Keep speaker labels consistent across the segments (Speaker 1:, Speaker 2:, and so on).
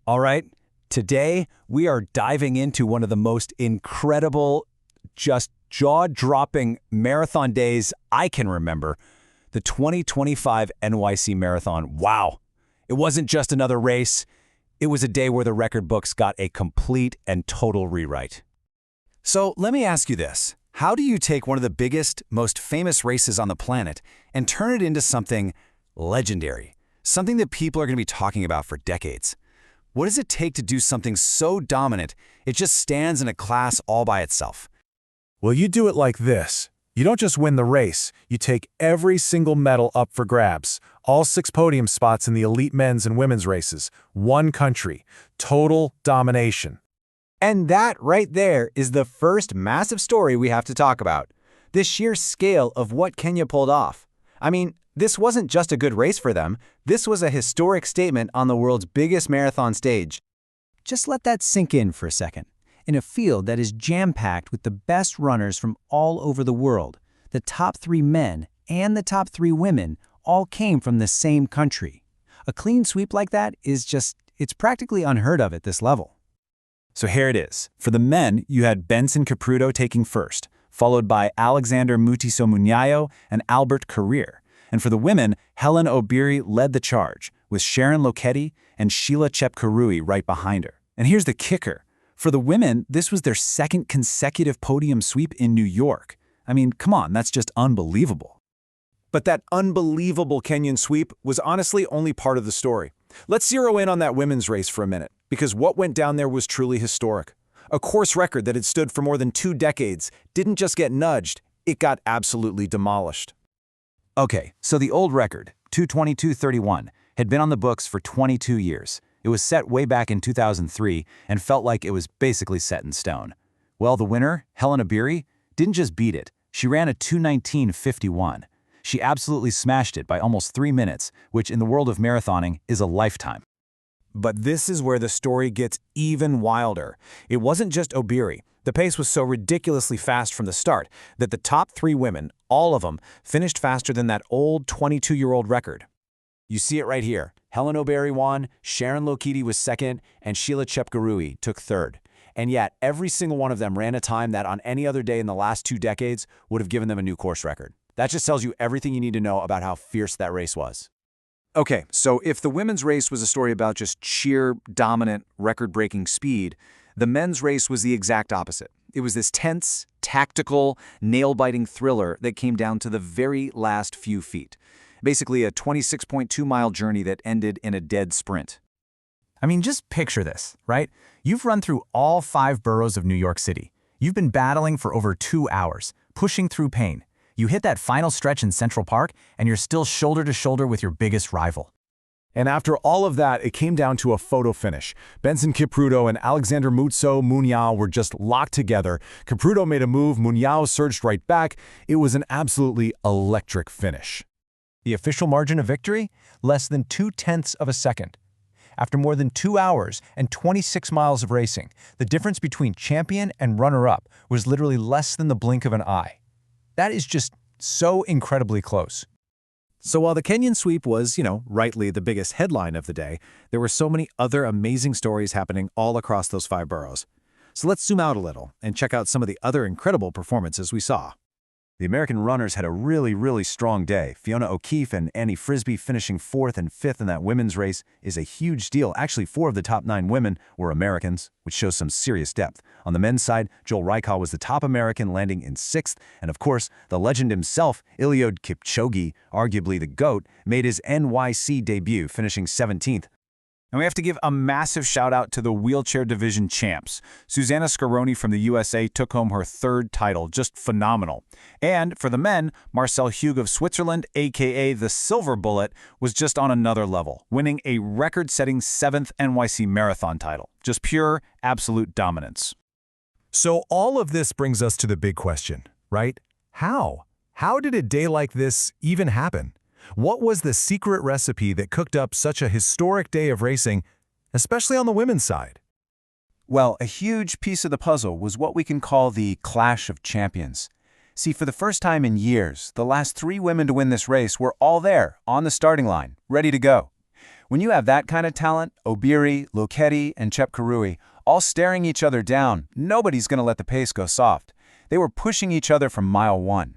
Speaker 1: All right, today we are diving into one of the most incredible, just jaw-dropping marathon days I can remember, the 2025 NYC Marathon. Wow, it wasn't just another race. It was a day where the record books got a complete and total rewrite. So let me ask you this. How do you take one of the biggest, most famous races on the planet and turn it into something legendary, something that people are going to be talking about for decades? What does it take to do something so dominant it just stands in a class all by itself?
Speaker 2: Well, you do it like this. You don't just win the race, you take every single medal up for grabs. All 6 podium spots in the elite men's and women's races. One country. Total domination.
Speaker 3: And that right there is the first massive story we have to talk about. The sheer scale of what Kenya pulled off. I mean, this wasn't just a good race for them. This was a historic statement on the world's biggest marathon stage.
Speaker 1: Just let that sink in for a second. In a field that is jam-packed with the best runners from all over the world, the top 3 men and the top 3 women all came from the same country. A clean sweep like that it's practically unheard of at this level.
Speaker 4: So here it is. For the men, you had Benson Kipruto taking first, followed by Alexander Mutiso Munyayo and Albert Career. And for the women, Hellen Obiri led the charge, with Sharon Lokedi and Sheila Chepkirui right behind her. And here's the kicker. For the women, this was their second consecutive podium sweep in New York. I mean, come on, that's just unbelievable.
Speaker 2: But that unbelievable Kenyan sweep was honestly only part of the story. Let's zero in on that women's race for a minute, because what went down there was truly historic. A course record that had stood for more than 2 decades didn't just get nudged, it got absolutely demolished.
Speaker 4: Okay, so the old record, 2:22:31, had been on the books for 22 years. It was set way back in 2003 and felt like it was basically set in stone. Well, the winner, Hellen Obiri, didn't just beat it. She ran a 2:19:51. She absolutely smashed it by almost 3 minutes, which in the world of marathoning is a lifetime.
Speaker 2: But this is where the story gets even wilder. It wasn't just Obiri. The pace was so ridiculously fast from the start that the top 3 women, all of them, finished faster than that old 22-year-old record. You see it right here. Hellen Obiri won, Sharon Lokedi was second, and Sheila Chepkirui took third. And yet, every single one of them ran a time that on any other day in the last 2 decades would have given them a new course record. That just tells you everything you need to know about how fierce that race was. Okay, so if the women's race was a story about just sheer, dominant, record-breaking speed, the men's race was the exact opposite. It was this tense, tactical, nail-biting thriller that came down to the very last few feet. Basically a 26.2-mile journey that ended in a dead sprint.
Speaker 4: I mean, just picture this, right? You've run through all 5 boroughs of New York City. You've been battling for over 2 hours, pushing through pain. You hit that final stretch in Central Park, and you're still shoulder to shoulder with your biggest rival.
Speaker 2: And after all of that, it came down to a photo finish. Benson Kipruto and Alexander Mutiso Munyayo were just locked together. Kipruto made a move, Munyayo surged right back. It was an absolutely electric finish.
Speaker 5: The official margin of victory? Less than 0.2 of a second. After more than 2 hours and 26 miles of racing, the difference between champion and runner-up was literally less than the blink of an eye. That is just so incredibly close.
Speaker 2: So while the Kenyan sweep was, rightly the biggest headline of the day, there were so many other amazing stories happening all across those 5 boroughs. So let's zoom out a little and check out some of the other incredible performances we saw.
Speaker 4: The American runners had a really strong day. Fiona O'Keefe and Annie Frisbee finishing 4th and 5th in that women's race is a huge deal. Actually, 4 of the top 9 women were Americans, which shows some serious depth. On the men's side, Joel Rykal was the top American, landing in 6th. And of course, the legend himself, Eliud Kipchoge, arguably the GOAT, made his NYC debut, finishing 17th. And we have to give a massive shout out to the wheelchair division champs. Susanna Scaroni from the USA took home her 3rd title, just phenomenal. And for the men, Marcel Hug of Switzerland, aka the Silver Bullet, was just on another level, winning a record-setting 7th NYC Marathon title. Just pure, absolute dominance.
Speaker 2: So all of this brings us to the big question, right? How? How did a day like this even happen? What was the secret recipe that cooked up such a historic day of racing, especially on the women's side?
Speaker 4: Well, a huge piece of the puzzle was what we can call the Clash of Champions. See, for the first time in years, the last 3 women to win this race were all there, on the starting line, ready to go.
Speaker 1: When you have that kind of talent, Obiri, Lokedi, and Chepkirui, all staring each other down, nobody's going to let the pace go soft. They were pushing each other from mile 1.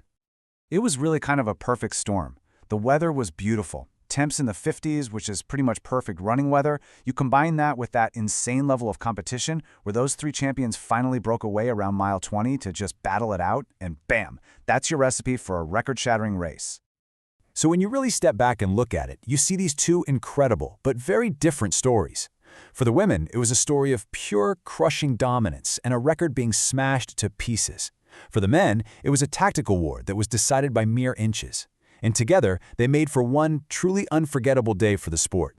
Speaker 2: It was really kind of a perfect storm. The weather was beautiful. Temps in the 50s, which is pretty much perfect running weather. You combine that with that insane level of competition where those three champions finally broke away around mile 20 to just battle it out, and bam, that's your recipe for a record-shattering race.
Speaker 3: So when you really step back and look at it, you see these two incredible but very different stories. For the women, it was a story of pure crushing dominance and a record being smashed to pieces. For the men, it was a tactical war that was decided by mere inches. And together, they made for one truly unforgettable day for the sport.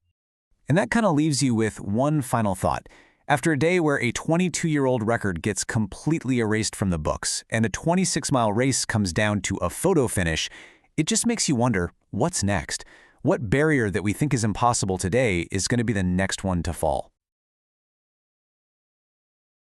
Speaker 1: And that kind of leaves you with one final thought. After a day where a 22-year-old record gets completely erased from the books and a 26-mile race comes down to a photo finish, it just makes you wonder, what's next? What barrier that we think is impossible today is going to be the next one to fall?